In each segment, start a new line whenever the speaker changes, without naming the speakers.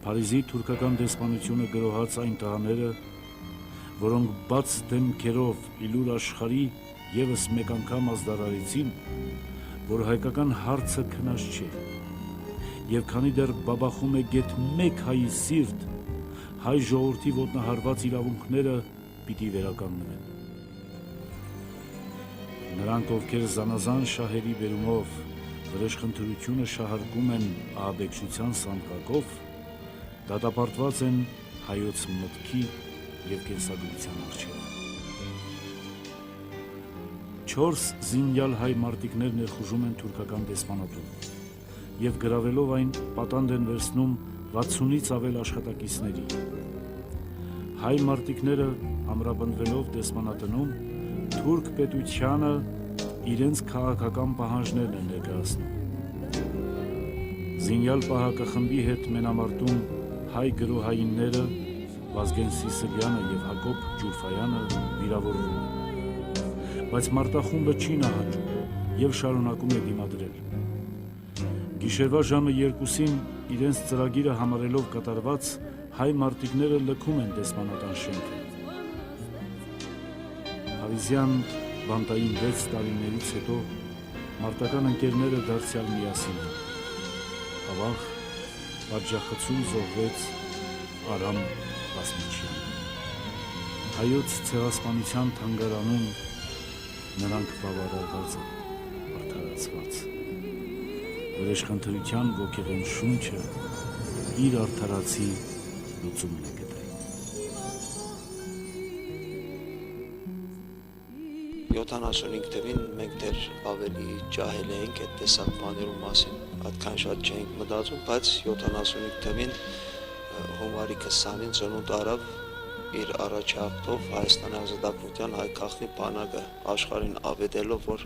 Փարիզի թուրքական դեսպանությունը գրոհած այն տղաները, որոնք բաց դեմքերով իլուր աշխարհի եւս մեկ անգամ ազդարարեցին, որ հայկական հարցը քնած չէ, եւ քանի դեռ բաբախում է գեթ մեկ հայի սիրտ, հայ ժողովրդի ոտնահարված իրավունքները պիտի վերականգնվեն։ Նրանք, ովքեր զանազան շահերի բերումով վրեժխնդրությունը շահարկում են ահաբեկչության սանդղակով, դատապարտված են հայոց մտքի և կենսագրության առջև։ 4 զինյալ հայ մարտիկներ ներխուժում են թուրքական դեսպանատուն և գրավելով այն պատանդ են վերցնում 60-ից ավել աշխատակիցների։ Հայ մարտիկները ամրապնդվելով դեսպանատնում թուրք պետությանը իրենց քաղաքական պահանջներն են ներկայացնում։ Զինյալ պահակախմբի հետ մենամարտում հայ գրոհայինները Վազգեն Սիսլյանը և Հակոբ Ջուրֆայանը վիրավորվում են, բայց մարտախումբը չի նահանջում և շարունակում է դիմադրել։ Գիշերվա ժամը 2-ին իրենց ծրագիրը համարելով կատարված, հայ մարտիկները լքում են դեսպանատան շենքը։ Փարիզյան բանտային 6 տարիներից հետո մարտական ընկերները դարձյալ միասին են։ Ավաղ պատժախցում զոհվեց Արամ Բասմիչյանը։ Հայոց ցեղասպանության թանգարանում նրանք բավարարված են, արդարացված։ Վրեժխնդրության ոգեղեն շունչը իր արդարացի լուծումն է գտել։
75 թվին մենք դեռ ավելի ջահել էինք այդ տեսակ բաներու մասին, այդքան շատ չէինք մտածում, բայց 75 թվին հունվարի 20-ին ծնունդ արավ իր առաջարկով Հայաստանի Ազատագրության հայ քաղաքնի բանակը աշխարհին ավետելով, որ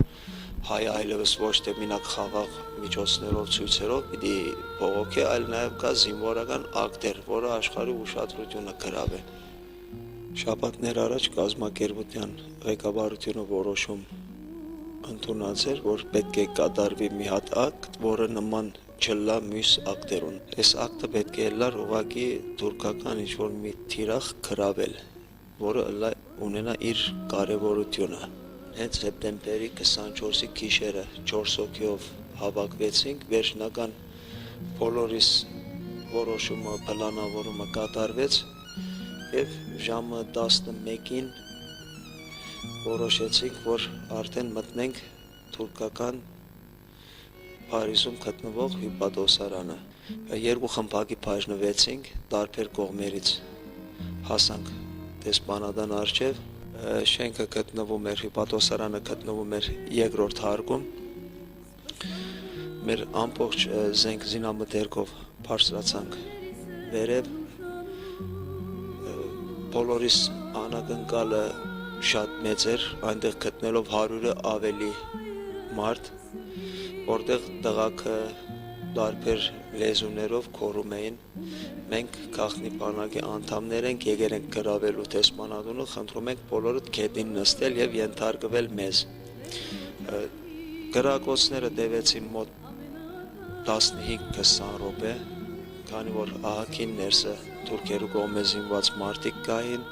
հայ այլևս ոչ թե մինակ խաղաղ միջոցներով ցույցերով պիտի բողոքի, այլ նաև կա զինվորական ակտեր, որը աշխարհի ուշադրությունը գրավե։ Շաբաթներ առաջ կազմակերպության ղեկավարությունը որոշում ընդունած էր, որ պետք է կատարվի մի հատ ակտ, որը նման չլա մյուս ակտերուն։ Այս ակտը պետք է լար ուղղակի թուրքական ինչ-որ մի թիրախ գրավել, որը ունենա իր կարևորությունը։ Հենց սեպտեմբերի 24-ի գիշերը 4 հոգիով հավաքվեցինք, վերջնական բոլորիս որոշումը, պլանավորումը կատարվեց և ժամը 11-ին որոշեցինք, որ արդեն մտնենք թուրքական Փարիզում գտնվող հյուպատոսարանը։ Երկու խմբակի բաժնվեցինք, տարբեր կողմերից հասանք դեսպանատան առջև, շենքը գտնվում էր, հյուպատոսարանը գտնվում էր 2-րդ հարկում, մեր ամբողջ զենք զինամթերքով բարձրացանք վերև, բոլորիս անակնկալը շատ մեծ էր, այնտեղ գտնելով 100-ը ավելի մարդ, որտեղ տղաքը տարբեր լեզուներով քորում էին, մենք քաղաքնի բանակի անդամներ ենք, եկել ենք գրավելու դեսպանատունը, խնդրում ենք բոլորդ գետին նստել և ենթարկվել մեզ։ Կրակոցները տևեցին մոտ 15-20 րոպե, քանի որ ահագին ներսը թուրքերու կողմէ զինված մարդիկ կային,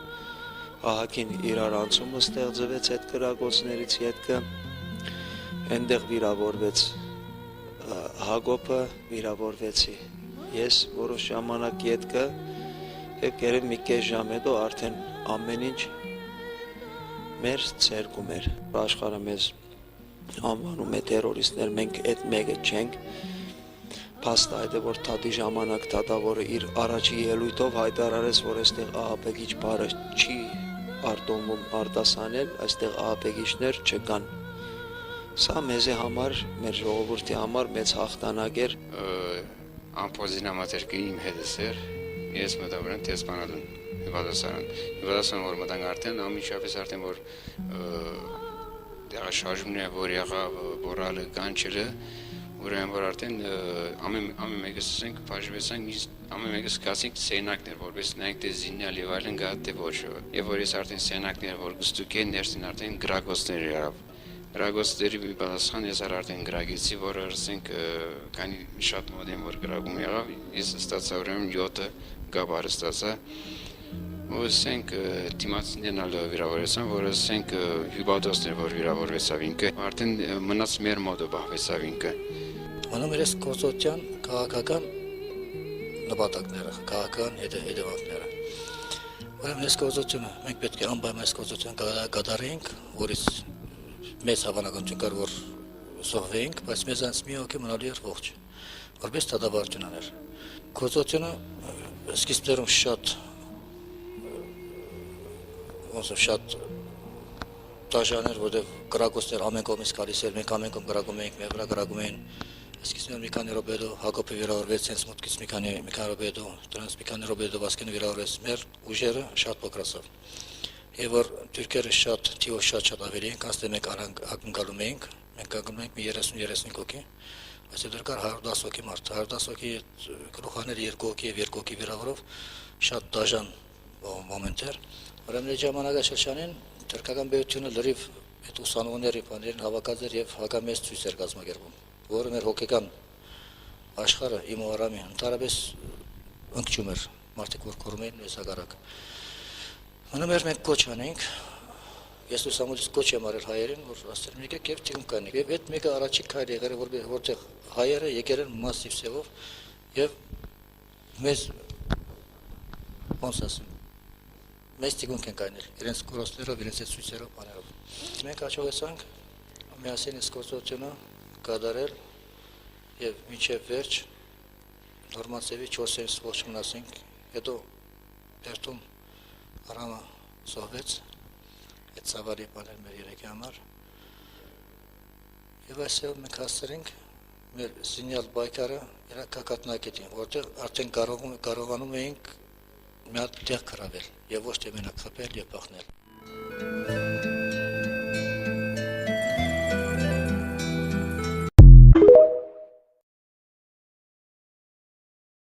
ահագին իրարանցումը ստեղծվեց այդ կրակոցներից ետքը, այնտեղ վիրավորվեց Հակոբը, վիրավորվեցի ես որոշ ժամանակ ետքը և գերև մի կես ժամ հետո արդեն ամեն ինչ մեր ցերկում էր։ Աշխարհը մեզ անվանում է տերորիստներ, մենք այդ մեկը չենք։ Փաստը այդ է, որ դատի ժամանակ դատավորը իր առաջի ելույթով հայտարարեց, որ այստեղ ահաբեկիչ բառը չի արտոնվում արտասանել, այստեղ ահաբեկիչներ չկան։ Սա մեզի համար, մեր ժողովրդի համար մեծ հաղթանակ էր։
Ամփոզինամատերկի իմ հետս էր, ես մտավորեմ դեսպանատուն, հյուպատոսարան, որ մտանք արդեն, ամիջապես արդեն, որ շարժումն է, որ եղավ բորալը կանչերը, ուրեմն որ արդեն ամեն մեկս ասենք բաժվեցանք, ամեն մեկս գացինք սենակներ, որպես նայենք թե զինյալ եւ այլն գա թե ոչ։ Եվ որ ես արդեն սենակներ, որ գստուկ են ներսին արդեն գրակոցներ եղավ։ Գրագոստերի պատասխան ես արդեն գրագեցի, որը ասենք քանի շատ մոտ եմ որ գրագում եղավ, ես ստացա ուրեմն 7 գաբար ստացա։ Ու ասենք դիմացիներն վիրավորեցան, որ ասենք հյուբադոսներ որ վիրավորվեցավ ինքը, արդեն մնաց մեր մոդը բախվեցավ ինքը։
Անում էր գործողության քաղաքական նպատակները, քաղաքական հետևանքները։ Ուրեմն այս գործողությունը մենք պետք է անպայման այս գործողության կատարեինք, որից մեծ հավանականություն կար, որ զոհվեինք, բայց մեզանից մի հոգի մնալու էր ողջ, որպես դատավարություն աներ։ Գործողությունը սկիզբներում շատ դաժան էր, որտեղ գրագոստներ ամեն կողմից գալիս էր, մենք ամեն կողմ գրագում էինք, մեր վրա գրագում էին։ Սկիզբներում մի քանի րոպե հետո Հակոբը վիրավորվեց, հենց մոտքից մի քանի րոպե հետո, դրանից մի քանի րոպե հետո Վասկենը վիրավորվեց, մեր ուժերը շատ փոքրացավ։ Եվ որ թուրքերը շատ թիվով շատ ավելի են, կանց թե մենք ակնկալում էինք, մենք ակնկալում էինք մի 30-35 հոգի, բայց դեռ կար 110 հոգի մարդ, 110 հոգի գլուխաները 2 հոգի եւ 2 հոգի վիրավորով շատ դաժան մոմենտ էր։ Ուրեմն այդ ժամանակաշրջանին թուրքական բեյությունը լրիվ այդ ուսանողների բաներին հավաքած էր եւ հակամեծ ցույց էր կազմակերպում, որը մեր հոգեկան աշխարհը իմ ու Արամի ընդհանրապես ընկճում էր, մարդիկ որ կորում էին այս հագարակ։ Անում էր մենք կոչ անենք, ես լուսամուտից կոչ եմ արել հայերին, որ ասել եմ եկեք եւ թիմ կանենք։ Եվ այդ մեկը առաջի քայլ եղել որտեղ հայերը եկել են մասիվ սևով եւ մեզ ոնց ասեմ մեծ թիգունք են կանել, իրենց կորոստերով, իրենց ցույցերով, բաներով։ Մենք հաջողեցանք միասին այս գործողությունը կատարել եւ մինչեւ վերջ նորմացեվի 4-ից ողջ մնացինք, հետո դերտում Արամը զոհվեց, այդ ցավալի բաներ մեր երեքի համար։ Եվ այսօր մենք հասցրենք մեր զինյալ բայկարը իր կակատնակետին, որտեղ արդեն կարողանում էինք մի հատ տեղ կրավել եւ ոչ թե մենակ խփել եւ բախնել։